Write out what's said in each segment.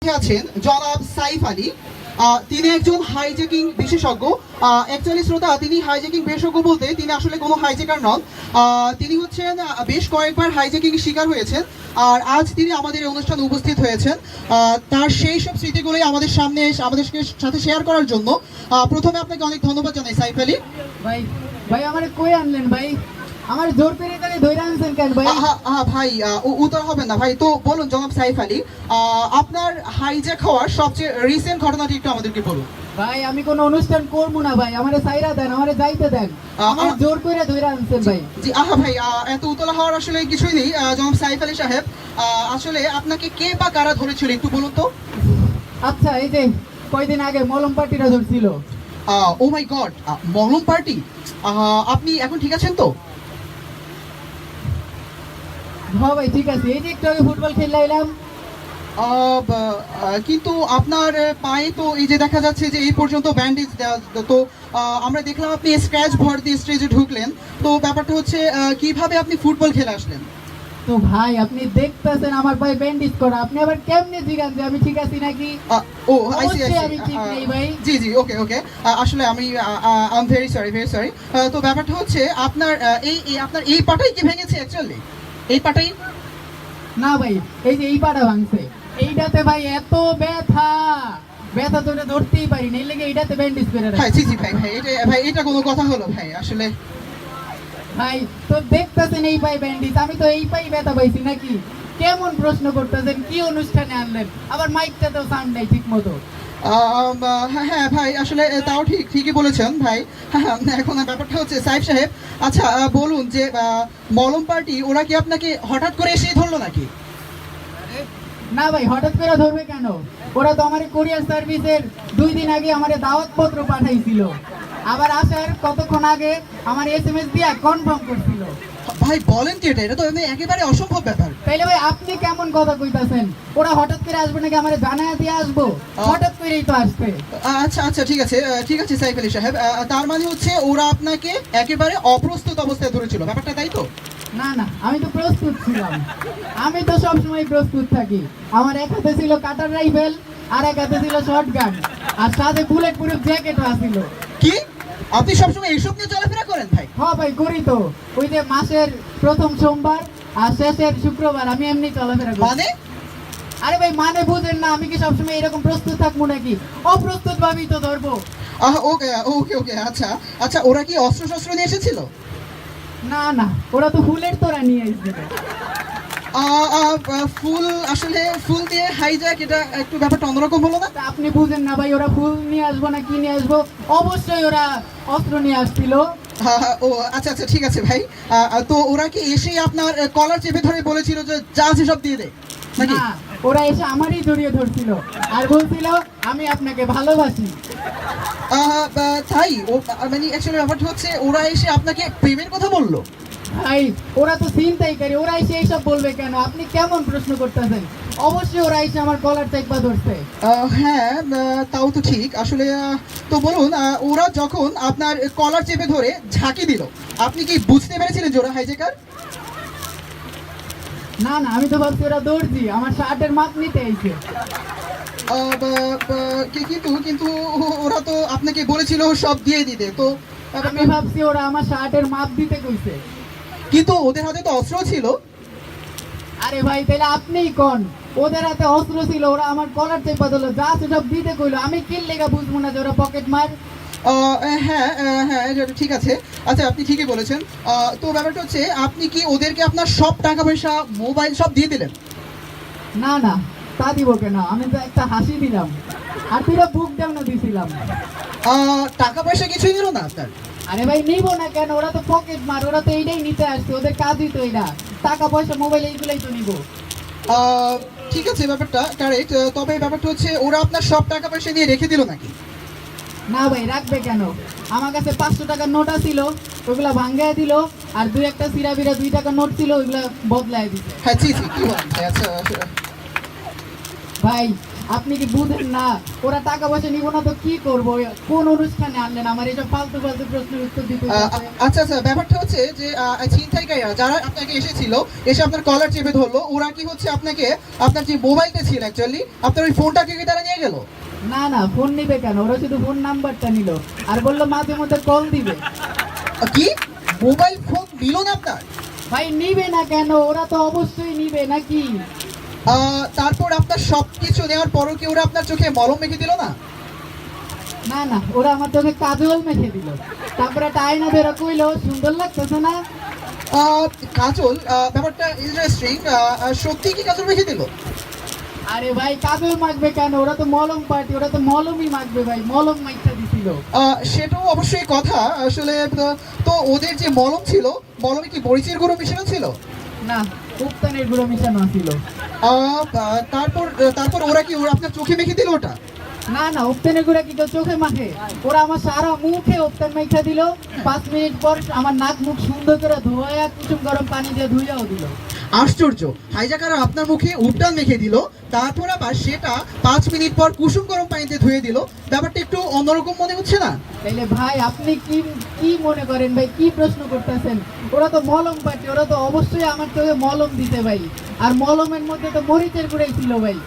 আছেন জনাব সাইফ আলী। তিনি একজন হাইজ্যাকিং বিশেষজ্ঞ। অ্যাকচুয়ালি শ্রোতা, তিনি হাইজ্যাকিং বিশেষজ্ঞ বলতে তিনি আসলে কোনো হাইজ্যাকার নন। তিনি হচ্ছেন বেশ কয়েকবার হাইজ্যাকিং শিকার হয়েছেন, আর আজ তিনি আমাদের এই অনুষ্ঠানে উপস্থিত হয়েছেন তার সেই সব স্মৃতিগুলোই আমাদের সামনে আমাদের সাথে শেয়ার করার জন্য। প্রথমে আপনাকে অনেক ধন্যবাদ জানাই সাইফ আলী। ভাই ভাই আমার কই আনলেন ভাই? আমার জোর করে তাহলে ধরে আনছেন কেন ভাই? ভাই উত্তর হবে না ভাই। তো বলুন জনাব সাইফ আলী, আপনার হাইজ্যাক হওয়ার সবচেয়ে রিসেন্ট ঘটনাটি একটু আমাদেরকে বলুন। ভাই আমি কোনো অনুষ্ঠান করবো না ভাই, আমারে সাইরা দেন, আমারে যাইতে দেন। আমার জোর করে ধরে আনছেন ভাই। জি ভাই, এত উতলা হওয়ার আসলে কিছুই নেই জনাব সাইফ আলী সাহেব। আসলে আপনাকে কে বা কারা ধরেছিল একটু বলুন তো। আচ্ছা, এই যে কয়দিন আগে মলম পার্টিরা ধরছিল। ও মাই গড, মলম পার্টি। আপনি এখন ঠিক আছেন তো? হ্যাঁ ভাই ঠিক আছে, এই যে একটু আগে ফুটবল খেলাইলাম। কিন্তু আপনার পায়ে তো এই যে দেখা যাচ্ছে যে এই পর্যন্ত ব্যান্ডেজ তো আমরা দেখলাম আপনি স্ক্র্যাচ ভর্তি স্টেজে ঢুকলেন। তো ব্যাপারটা হচ্ছে কিভাবে আপনি ফুটবল খেলে আসলেন? তো ভাই আপনি দেখতেছেন আমার পায়ে ব্যান্ডেজ করা, আপনি আবার কেমনে জিজ্ঞাসা যে আমি ঠিক আছি নাকি? ও আই সি আমি ঠিক নেই ভাই। জি জি, ওকে ওকে। আসলে আমি আই এম ভেরি সরি। তো ব্যাপারটা হচ্ছে আপনার আপনার এই পাটাই কি ভেঙেছে অ্যাকচুয়ালি? এই পাটাই? না ভাই, এই যে এই পাটা ভাঙছে, এইটাতে ভাই এত ব্যথা, ব্যথা তো ধরতেই পারি না, এই লেগে এইটাতে ব্যান্ডেজ করে রাখি। জি জি ভাই, এটা কোনো কথা হলো ভাই? আসলে ভাই তো দেখতেছেন এই পাই ব্যান্ডেজ, আমি তো এই পাই ব্যথা পাইছি নাকি? কেমন প্রশ্ন করতেছেন? কি অনুষ্ঠানে আনলেন? আবার মাইকটাতেও সাউন্ড নাই ঠিক মতো। হ্যাঁ ভাই, আসলে তাও ঠিকই বলেছেন ভাই। হ্যাঁ, এখন ব্যাপারটা হচ্ছে সাহেব সাহেব, আচ্ছা বলুন যে মলম পার্টি ওরা কি আপনাকে হঠাৎ করে এসেই ধরলো নাকি? না ভাই, হঠাৎ করে ধরবে কেন? ওরা তো আমার কোরিয়ার সার্ভিসের 2 দিন আগে আমার দাওয়াতপত্র পাঠাইছিল, আবার আসার কতক্ষণ আগে আমার এসএমএস দিয়া কনফার্ম করছিল। ভাই বলেন কি এটা তো একেবারে অসম্ভব ব্যাপার। তাইলে ভাই আপনি কেমন কথা কইতাছেন? ওরা হঠাৎ করে আসবে নাকি আমারে জানায় দিয়ে আসবো? হঠাৎ করেই তো আসবে। আচ্ছা ঠিক আছে সাইফ আলী সাহেব, তার মানে হচ্ছে ওরা আপনাকে একেবারে অপ্রস্তুত অবস্থায় ধরেছিল, ব্যাপারটা তাই তো? না না, আমি তো প্রস্তুত ছিলাম, আমি তো সবসময় প্রস্তুত থাকি। আমার এক হাতে ছিল কাটার রাইফেল, আর এক হাতে ছিল শর্ট গান, আর সাথে বুলেট প্রুফ জ্যাকেটও আছিল। কি আপনি সবসময় এইসব নিয়ে চলাফেরা করেন ভাই? হ্যাঁ ভাই করি তো, ওই যে মাসের প্রথম সোমবার আর শেষের শুক্রবার আমি এমনি চলাফেরা করি। মানে? আরে ভাই মানে বুঝেন না, আমি কি সবসময় এরকম প্রস্তুত থাকবো নাকি? অপ্রস্তুত ভাবেই তো ধরবো। ওকে ওকে ওকে, আচ্ছা ওরা কি অস্ত্র শস্ত্র নিয়ে এসেছিল? না না, ওরা তো ফুলের তোড়া নিয়ে এসেছিল। ফুল? আসলে ফুল দিয়ে হাইজ্যাক, এটা একটু ব্যাপারটা অন্যরকম হলো না? আপনি বুঝেন না ভাই, ওরা ফুল নিয়ে আসবো না কি নিয়ে আসবো? অবশ্যই ওরা অস্ত্র নিয়ে আসছিল। ও আচ্ছা ঠিক আছে ভাই। তো ওরা কি এসেই আপনার কলার চেপে ধরে বলেছিল যে যা আছে সব দিয়ে দে নাকি? না, ওরা এসে আমারই জড়িয়ে ধরছিল আর বলছিল আমি আপনাকে ভালোবাসি। তাই? ও মানে অ্যাকচুয়ালি ব্যাপারটা হচ্ছে ওরা এসে আপনাকে প্রেমের কথা বললো? ভাই ওরা তো চিন্তাইকারী, ওরা এসে এইসব বলবে কেন? আপনি কেমন প্রশ্ন করতেছেন? অবশ্যই ওরা এসে আমার কলার চেপা ধরছে। হ্যাঁ, তাও তো ঠিক আসলে। তো বলুন, ওরা যখন আপনার কলার চেপে ধরে ঝাঁকি দিল, আপনি কি বুঝতে পেরেছিলেন যে ওরা হাইজ্যাকার? না না, আমি তো ভাবছি ওরা দর্জি, আমার শার্টের মাপ নিতে আইছে। কিন্তু ওরা তো আপনাকে বলেছিল সব দিয়ে দিতে, তো আমি ভাবছি ওরা আমার শার্টের মাপ দিতে কইছে। কিন্তু ওদের হাতে তো অস্ত্র ছিল। আরে ভাই তাহলে আপনিই কোন, ওদের হাতে অস্ত্র ছিল, ওরা আমার কলার চেপা ধরলো, যা সব দিতে কইলো, আমি কি লেগা বুঝবো না যে ওরা পকেট মার? হ্যাঁ এটা ঠিক আছে। আচ্ছা আপনি ঠিকই বলেছেন। তো ব্যাপারটা হচ্ছে আপনি কি ওদেরকে আপনার সব টাকা পয়সা মোবাইল সব দিয়ে দিলেন? না না, তা দিব কেন? আমি তো একটা হাসি দিলাম আর তুইরা বুক ডাউনও দিছিলাম। টাকা পয়সা কিছুই দিল না আপনার? আরে ভাই নিব না কেন? ওরা তো পকেট মার, ওরা তো এইটাই নিতে আসছে, ওদের কাজই তো এইটা, টাকা পয়সা মোবাইল এইগুলাই তো নিব। ঠিক আছে, ব্যাপারটা কারেক্ট। তবে ব্যাপারটা হচ্ছে ওরা আপনার সব টাকা পয়সা নিয়ে রেখে দিল নাকি? না ভাই রাখবে কেন? আমার কাছে 500 টাকার নোট ছিল, ওগুলা ভাঙ্গায় দিল, আর 2-1টা সিরাবিরা 2 টাকার নোট ছিল, ওইগুলা বদলায় দিছে। হ্যাঁ জি কি বলেন? আচ্ছা ভাই আপনি কি বুঝেন না ওরা টাকা পয়সা নিব না তো কি করব, কোন অনুষ্ঠানে আনলেন আমার এইসব ফালতু ফালতু প্রশ্নের উত্তর দিতে হচ্ছে? আচ্ছা আচ্ছা, ব্যাপারটা হচ্ছে যে ছিনতাইকারীরা যারা আপনাকে এসেছিল, এসে আপনার কলার চেপে ধরলো, ওরা কি হচ্ছে আপনাকে আপনার যে মোবাইলটা ছিল অ্যাকচুয়ালি আপনার ওই ফোনটাকে কি তারা নিয়ে গেল? না না, ফোন নিবে কেন, ওরা শুধু ফোন নাম্বারটা নিল আর বললো মাঝে মধ্যে কল দিবে। কি মোবাইল ফোন দিল না আপনার? ভাই নিবে না কেন, ওরা তো অবশ্যই নিবে নাকি? তারপর আপনার সবকিছু নেওয়ার পরও কি ওরা আপনার চোখে মলম মেখে দিল না? না না, ওরা আমার চোখে কাজল মেখে দিল, তারপরে একটা আয়না বেরো কইলো সুন্দর লাগতেছে না। কাজল, ব্যাপারটা ইন্টারেস্টিং। সত্যি কি কাজল মেখে দিল? আরে ভাই কাজল মাখবে কেন, ওরা তো মলম পার্টি, ওরা তো মলমই মাখবে ভাই, মলম মাইখা দিছিল। সেটাও অবশ্যই কথা আসলে। তো ওদের যে মলম ছিল, মলমে কি মরিচের গুঁড়ো মিশানো ছিল? না, উত্তানের গুঁড়ো মিশানো ছিল। তারপর তারপর ওরা কি ওরা আপনার চোখে মেখে দিল ওটা? না না, উত্তানের গুঁড়া কি কেউ চোখে মাখে? ওরা আমার সারা মুখে উত্তান মাইখা দিল, 5 মিনিট পর আমার নাক মুখ সুন্দর করে ধোয়া কুসুম গরম পানি দিয়ে ধুইয়াও দিল। আশ্চর্য, হাইজাকাররা আপনার মুখে উপটান মেখে দিল, তারপর আবার সেটা 5 মিনিট পর কুসুম গরম পানিতে ধুয়ে দিল। ব্যাপারটা একটু অন্যরকম মনে হচ্ছে না? তাইলে ভাই আপনি কি কি মনে করেন ভাই, কি প্রশ্ন করতেছেন? ওরা তো মলম পার্টি, ওরা তো অবশ্যই আমার চোখে মলম দিতে ভাই, আর মলমের মধ্যে তো মরিচের গুঁড়াই ছিল ভাই।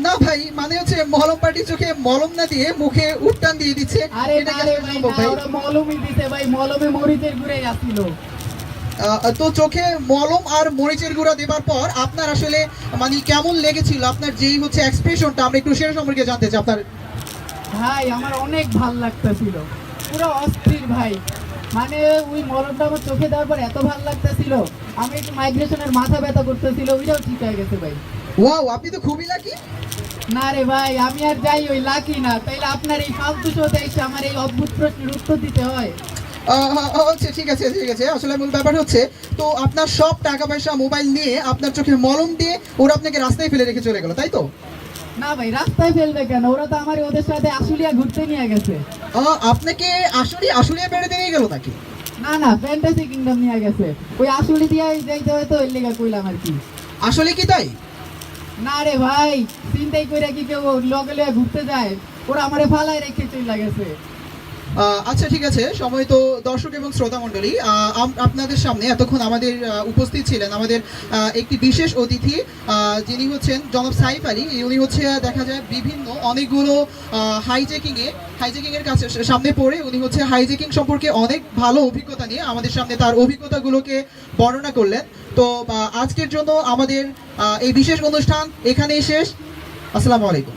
না ভাই, মানে হচ্ছে মলম পার্টি চোখে মলম না দিয়ে মুখে উপটান দিয়ে দিচ্ছে। আরে এটা না কেন রে ভাই সম্ভব না, ভাই? ওরা মলমই দিতে ভাই, মলমে মরিচের গুঁড়াই আসছিল। তো চোখে মলম আর মরিচের গুঁড়া দেবার পর আপনার আসলে মানে কেমন লেগেছিল? আপনার যেই হচ্ছে এক্সপ্রেশনটা, আমরা একটু সেটা সম্পর্কে জানতে চাই আপনার। ভাই আমার অনেক ভাল লাগতেছিল, পুরো অস্থির ভাই, মানে ওই মলমটা আমার চোখে দেওয়ার পর এত ভাল লাগতেছিল, আমি একটু মাইগ্রেশনের মাথা ব্যথা করতেছিল, ওইটাও ঠিক হয়ে গেছে ভাই। ওয়াও, আপনি তো খুবই লাকি। না রে ভাই, আমি আর যাই ওই লাকি না, তাইলে আপনার এই ফালতু শোতে এসে আমার এই অদ্ভুত প্রশ্নের উত্তর দিতে হয়। আচ্ছা ঠিক আছে ঠিক আছে, আসলে মূল ব্যাপার হচ্ছে, তো আপনার সব টাকা পয়সা মোবাইল নিয়ে আপনার চোখে মলম দিয়ে ওরা আপনাকে রাস্তায় ফেলে রেখে চলে গেল, তাই তো? না ভাই, রাস্তায় ফেলবে কেন, ওরা তো আমার ওদের সাথে আশুলিয়া ঘুরতে নিয়ে গেছে। আপনাকে আশুলিয়া বেড়াতে নিয়ে গেল নাকি? না না, ফ্যান্টাসি কিংডম নিয়ে গেছে, ওই আশুলি দিয়ে যাইতে হয়তো এর লেগা কইলাম আর কি। আসলে কি তাই? না রে ভাই, চিন্তাই করে কি কেউ লগে লগে ঘুরতে যায়, ওরা আমারে ফালাই রেখে চলে গেছে। আচ্ছা ঠিক আছে, সময় তো দর্শক এবং শ্রোতা মণ্ডলী, আপনাদের সামনে এতক্ষণ আমাদের উপস্থিত ছিলেন আমাদের একটি বিশেষ অতিথি, যিনি হচ্ছেন জনাব সাইফ আলী। উনি হচ্ছে দেখা যায় বিভিন্ন অনেকগুলো হাইজ্যাকিং এর কাছে সামনে পড়ে উনি হচ্ছে হাইজ্যাকিং সম্পর্কে অনেক ভালো অভিজ্ঞতা নিয়ে আমাদের সামনে তার অভিজ্ঞতাগুলোকে বর্ণনা করলেন। তো আজকের জন্য আমাদের এই বিশেষ অনুষ্ঠান এখানেই শেষ। আসসালামু আলাইকুম।